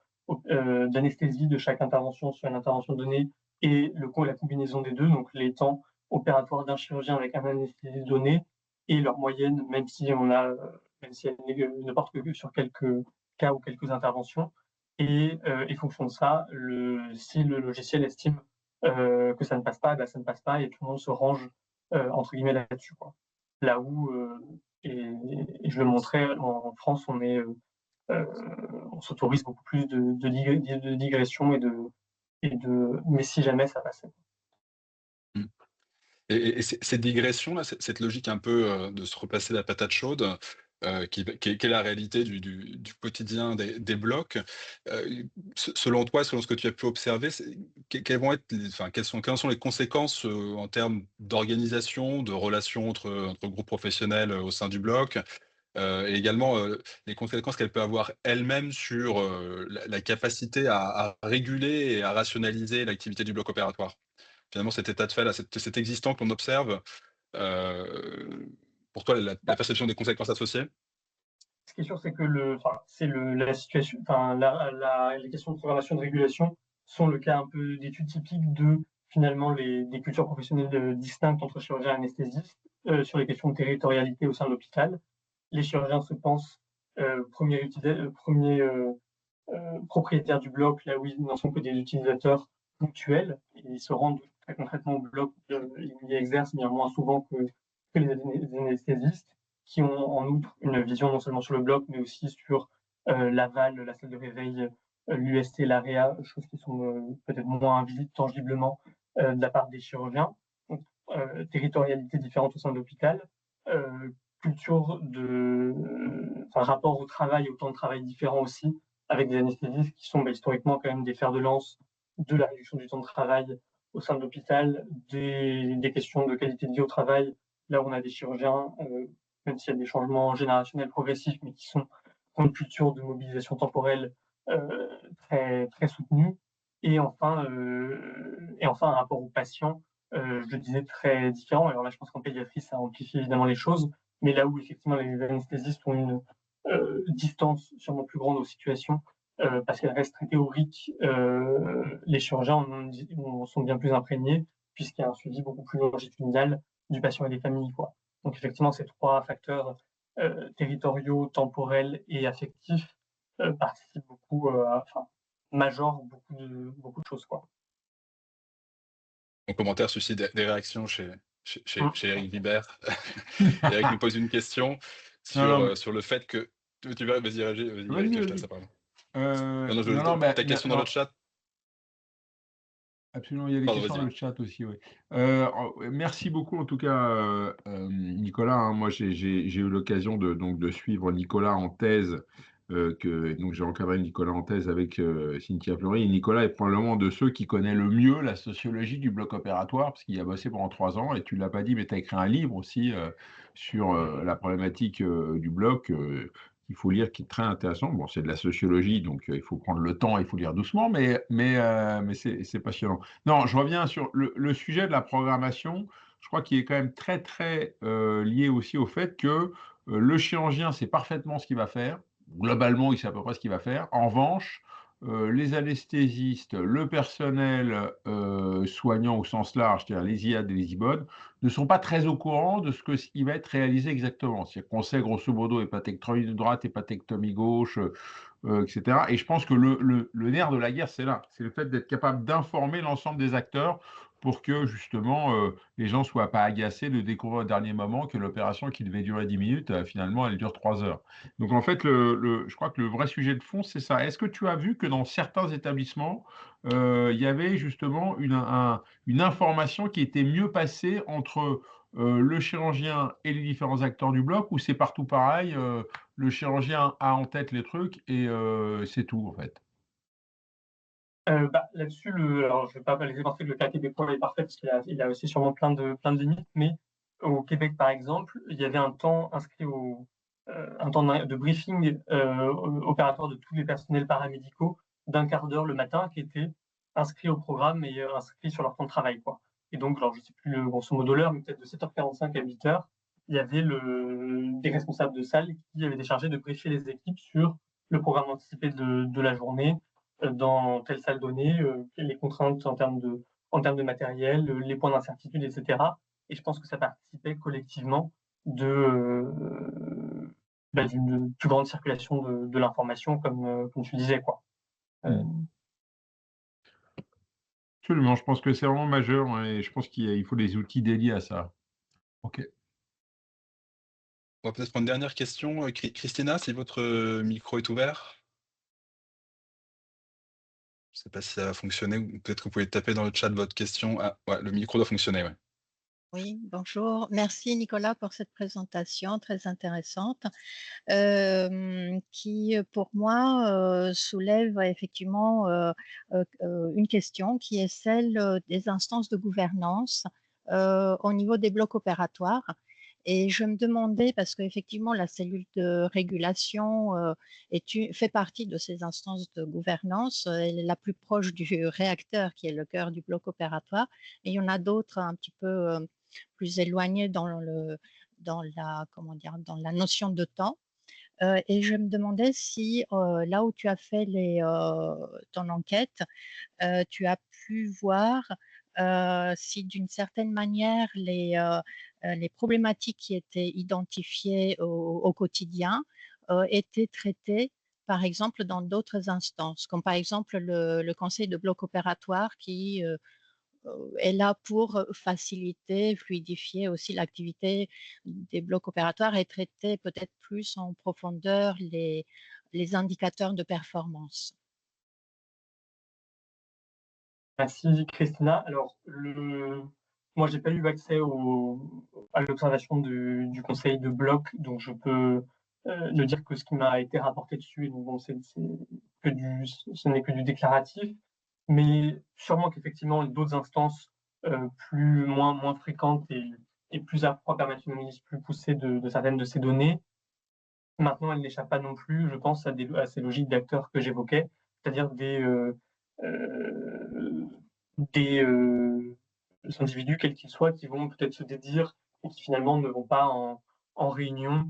Speaker 2: d'anesthésie de chaque intervention sur une intervention donnée, et la combinaison des deux, donc les temps opératoires d'un chirurgien avec un anesthésiste donné et leur moyenne, même si elle ne porte que sur quelques cas ou quelques interventions. Et fonction de ça, si le logiciel estime que ça ne passe pas, ben ça ne passe pas, et tout le monde se range entre guillemets là-dessus, quoi. Là où, et je le montrais, en France, on s'autorise beaucoup plus de digression mais si jamais ça passait.
Speaker 1: Mm. Et ces digressions-là, cette logique un peu de se repasser la patate chaude, qui est la réalité du quotidien des blocs. Selon toi, selon ce que tu as pu observer, quelles vont être quelles sont les conséquences en termes d'organisation, de relations entre groupes professionnels au sein du bloc, et également les conséquences qu'elle peut avoir elle-même sur la capacité à réguler et à rationaliser l'activité du bloc opératoire. Finalement, cet état de fait, là, cet existant qu'on observe, pour toi, la
Speaker 2: Bah,
Speaker 1: perception des conséquences associées?
Speaker 2: ce qui est sûr, c'est que la situation, les questions de programmation de régulation sont le cas un peu d'études typiques de finalement des cultures professionnelles distinctes entre chirurgiens et anesthésistes sur les questions de territorialité au sein de l'hôpital. Les chirurgiens se pensent premiers propriétaires du bloc, là où ils n'en sont que des utilisateurs ponctuels. Ils se rendent très concrètement au bloc, ils y exercent bien moins souvent que les anesthésistes, qui ont en outre une vision non seulement sur le bloc, mais aussi sur l'aval, la salle de réveil, l'UST, l'AREA, choses qui sont peut-être moins visibles tangiblement de la part des chirurgiens. Donc, territorialité différente au sein de l'hôpital, culture rapport au travail, au temps de travail différent aussi, avec des anesthésistes qui sont historiquement quand même des fers de lance de la réduction du temps de travail au sein de l'hôpital, des questions de qualité de vie au travail, là où on a des chirurgiens, même s'il y a des changements générationnels progressifs, mais qui ont une culture de mobilisation temporelle très, très soutenue. Et enfin, un rapport aux patients, je le disais, très différent. Alors là, je pense qu'en pédiatrie, ça amplifie évidemment les choses, mais là où effectivement les anesthésistes ont une distance sûrement plus grande aux situations, parce qu'elles restent très théoriques, les chirurgiens sont bien plus imprégnés, puisqu'il y a un suivi beaucoup plus longitudinal du patient et des familles, quoi. Donc effectivement, ces trois facteurs territoriaux, temporels et affectifs participent beaucoup, majorent beaucoup de choses, quoi.
Speaker 1: Ton commentaire suscite des réactions chez
Speaker 2: Mmh.
Speaker 1: Eric Vibert. Eric nous pose une question
Speaker 3: Non, non, mais
Speaker 1: sur le fait que tu vas vas-y, vas-y Eric,
Speaker 3: vas-y,
Speaker 1: je te laisse
Speaker 3: vas-y.
Speaker 1: la parole. Non, non,
Speaker 3: Non, non, mais
Speaker 1: ta question dans le
Speaker 3: non.
Speaker 1: chat?
Speaker 3: Absolument, il y a des
Speaker 1: Pardon,
Speaker 3: questions
Speaker 1: vas-y,
Speaker 3: dans
Speaker 1: hein.
Speaker 3: le chat aussi, oui. Merci beaucoup en tout cas, Nicolas, hein. Moi, j'ai eu l'occasion de suivre Nicolas en thèse, donc j'ai encadré Nicolas en thèse avec Cynthia Fleury. Et Nicolas est probablement de ceux qui connaît le mieux la sociologie du bloc opératoire, parce qu'il y a bossé pendant 3 ans, et tu l'as pas dit, mais tu as écrit un livre aussi sur la problématique du bloc. Il faut lire, qui est très intéressant. Bon, c'est de la sociologie, donc il faut prendre le temps, il faut lire doucement, mais c'est passionnant. Non, je reviens sur le sujet de la programmation. Je crois qu'il est quand même très, très lié aussi au fait que le chirurgien sait parfaitement ce qu'il va faire. Globalement, il sait à peu près ce qu'il va faire. En revanche, les anesthésistes, le personnel soignant au sens large, c'est-à-dire les IAD et les IBOD, ne sont pas très au courant de ce qui va être réalisé exactement. C'est-à-dire qu'on sait grosso modo hépatectomie droite, hépatectomie gauche, etc. Et je pense que le nerf de la guerre, c'est là. C'est le fait d'être capable d'informer l'ensemble des acteurs pour que justement les gens ne soient pas agacés de découvrir au dernier moment que l'opération qui devait durer 10 minutes, finalement, elle dure 3 heures. Donc en fait, je crois que le vrai sujet de fond, c'est ça. Est-ce que tu as vu que dans certains établissements, il y avait justement une information qui était mieux passée entre le chirurgien et les différents acteurs du bloc, ou c'est partout pareil, le chirurgien a en tête les trucs et c'est tout en fait.
Speaker 2: Là-dessus, alors je ne vais pas laisser penser que le cas québécois est parfait parce qu'il a aussi sûrement plein de limites, mais au Québec, par exemple, il y avait un temps inscrit un temps de briefing opératoire de tous les personnels paramédicaux d'un quart d'heure le matin qui était inscrit au programme et inscrit sur leur temps de travail, quoi. Et donc, alors je ne sais plus grosso modo l'heure, mais peut-être de 7h45 à 8h, il y avait des responsables de salle qui avaient été chargés de briefer les équipes sur le programme anticipé de la journée, dans telle salle donnée, les contraintes en termes de matériel, les points d'incertitude, etc. Et je pense que ça participait collectivement d'une plus grande circulation de l'information, comme tu disais, quoi.
Speaker 3: Absolument, je pense que c'est vraiment majeur, hein, et je pense qu'il faut des outils dédiés à ça. Ok.
Speaker 1: On va peut-être prendre une dernière question. Christina, si votre micro est ouvert? Je ne sais pas si ça va fonctionner ou peut-être que vous pouvez taper dans le chat votre question. Ah, ouais, le micro doit fonctionner, ouais.
Speaker 4: Oui, bonjour. Merci Nicolas pour cette présentation très intéressante, qui, pour moi, soulève effectivement, une question qui est celle, des instances de gouvernance, au niveau des blocs opératoires. Et je me demandais, parce qu'effectivement la cellule de régulation, fait partie de ces instances de gouvernance, elle est la plus proche du réacteur qui est le cœur du bloc opératoire, et il y en a d'autres un petit peu, plus éloignées dans la, comment dire, dans la notion de temps. Et je me demandais si, là où tu as fait ton enquête, tu as pu voir, si d'une certaine manière les problématiques qui étaient identifiées au quotidien, étaient traitées, par exemple, dans d'autres instances, comme par exemple le conseil de bloc opératoire qui, est là pour faciliter, fluidifier aussi l'activité des blocs opératoires et traiter peut-être plus en profondeur les indicateurs de performance.
Speaker 2: Merci Christina. Alors, moi, j'ai pas eu accès à l'observation du conseil de bloc, donc je peux ne dire que ce qui m'a été rapporté dessus. Donc, bon, ce n'est que du déclaratif, mais sûrement qu'effectivement, d'autres instances moins fréquentes et plus à permettre une analyse plus poussée de certaines de ces données. Maintenant, elles n'échappent pas non plus, je pense, à ces logiques d'acteurs que j'évoquais, c'est-à-dire des individus, quels qu'ils soient, qui vont peut-être se dédire et qui finalement ne vont pas en réunion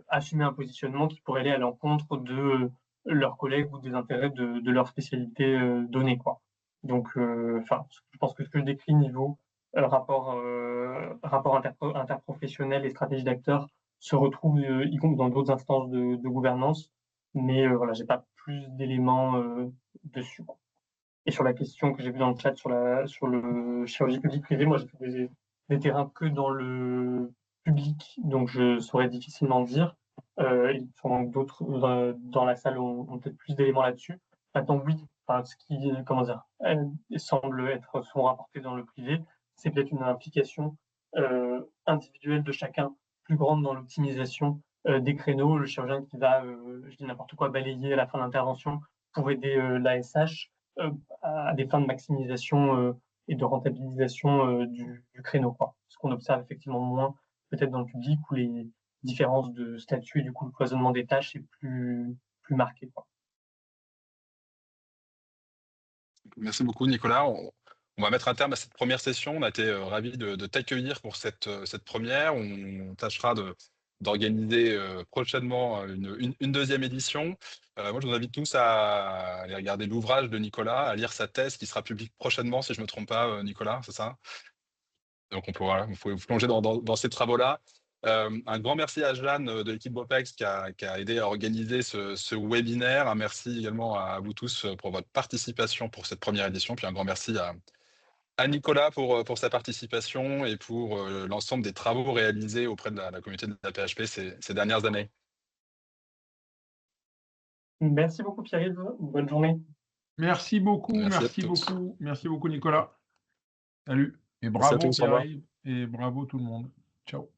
Speaker 2: assumer un positionnement qui pourrait aller à l'encontre de leurs collègues ou des intérêts de leur spécialité donnée, quoi. Donc, je pense que ce que je décris niveau rapport interprofessionnel et stratégie d'acteurs se retrouve y compris dans d'autres instances de gouvernance, mais voilà, j'ai pas plus d'éléments dessus, quoi. Et sur la question que j'ai vue dans le chat sur le chirurgie publique privée, moi j'ai fait des terrains que dans le public, donc je saurais difficilement dire. Et sûrement que d'autres dans la salle ont peut-être plus d'éléments là-dessus. Maintenant, oui, enfin, ce qui, comment dire, semble sont rapportés dans le privé, c'est peut-être une implication individuelle de chacun plus grande dans l'optimisation des créneaux. Le chirurgien qui va, je dis n'importe quoi, balayer à la fin d'intervention pour aider l'ASH à des fins de maximisation et de rentabilisation du créneau, quoi. Ce qu'on observe effectivement moins peut-être dans le public où les différences de statut et du coup le cloisonnement des tâches est plus marqué, quoi.
Speaker 1: Merci beaucoup, Nicolas. On va mettre un terme à cette première session. On a été ravis de t'accueillir pour cette première. On tâchera d'organiser prochainement une deuxième édition. Moi, je vous invite tous à aller regarder l'ouvrage de Nicolas, à lire sa thèse qui sera publique prochainement, si je ne me trompe pas, Nicolas, c'est ça? Donc, vous pouvez vous plonger dans ces travaux-là. Un grand merci à Jeanne de l'équipe Bopex qui a aidé à organiser ce webinaire. Un merci également à vous tous pour votre participation pour cette première édition. Puis un grand merci à Nicolas pour sa participation et pour l'ensemble des travaux réalisés auprès de la communauté de la PHP ces dernières années.
Speaker 2: Merci beaucoup Pierre-Yves, bonne journée.
Speaker 3: Merci beaucoup,
Speaker 1: Merci
Speaker 3: merci beaucoup Nicolas. Salut et
Speaker 1: Merci à
Speaker 3: bravo
Speaker 1: tous, au revoir.
Speaker 3: Pierre-Yves et bravo tout le monde. Ciao.